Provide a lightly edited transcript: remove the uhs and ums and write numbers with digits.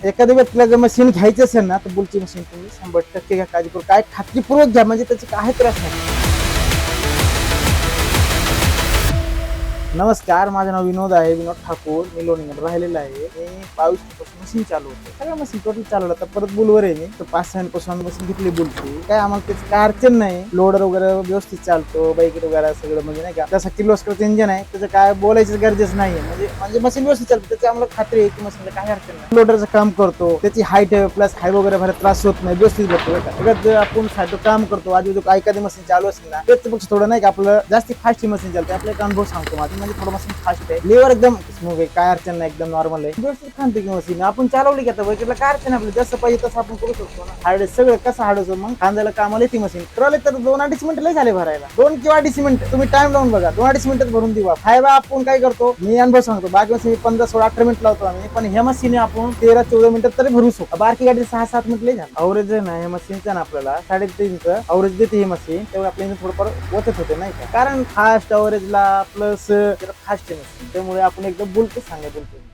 एखाद्या व्यक्तीला जर मशीन घ्यायचं असेल ना तर बुलची मशीन तुम्ही 100% घ्या, काळजीपूर्वक काय खात्रीपूर्वक घ्या, म्हणजे त्याची काही त्रास नाही. नमस्कार, माझं नाव विनोद आहे, विनोद ठाकूर. मी लोणीमध्ये राहिलेला आहे. मी 22 पासून मशीन चालवतो. सगळ्या मशीन टोटल चालवलं. आता परत बुलवर आहे मी. तर 5-6 पासून मशीन घेतली बुलची. काय आम्हाला त्याची काय अडचण नाही. लोडर वगैरे व्यवस्थित चालतो, बाईक वगैरे सगळं म्हणजे नाही का. जसं किर्लोस्करचं इंजन आहे, त्याचं काय बोलायचं गरजेच नाहीये. म्हणजे मशीन व्यवस्थित चालते, त्याची आम्हाला खात्री आहे की मशीनला काही अडचण नाही. लोडरचं काम करतो, त्याची हाईट प्लस हाय वगैरे भरत त्रास होत नाही, व्यवस्थित बघतो. जर आपण साधं काम करतो, आधी एखादी मशीन चालू असेल ना, त्याच्यापेक्षा थोडं नाही का आपलं जास्त फास्ट मशीन चालते. आपला एक अनुभव सांगतो माझा, म्हणजे थोडं मशीन फास्ट आहे, लेवर एकदम स्मूथ आहे, काय अडचण नाही, एकदम नॉर्मल आहे, व्यवस्थित खांते की मशीन आपण चालवली की आता बाईकला काय अडचण आपली, जसं पाहिजे तसं आपण करू शकतो ना. हार्ड सगळं कसं हार्ड होतं, मग खांद्याला कामाला येते मशीन. ट्रॉले तर 2-2.5 मिनिट लय झाले भरायला, 2 किंवा 2.5 मिनिट तुम्ही टाइम लावून बघा, 2-2.5 मिनिटात भरून देवा. फायदा आपण काय करतो, मी अनुभव सांगतो, बाकी मशीन 15-16-18 मिनिट लावतो आम्ही, पण ह्या मशीन आपण 13-14 मिनिटात तरी भरू शकतो. बाकी गाडी 6-7 मिनिट लय झालं. अवरेज आहे ना ह्या मशीनचा ना आपल्याला 3.5 अवरेज देते ही मशीन, तेव्हा आपल्या थोडंफार वचत होते नाही का, कारण फास्ट अवरेजला प्लस फास्ट आहे मशीन, त्यामुळे आपण एकदम बोलतो सांगा बोलतो.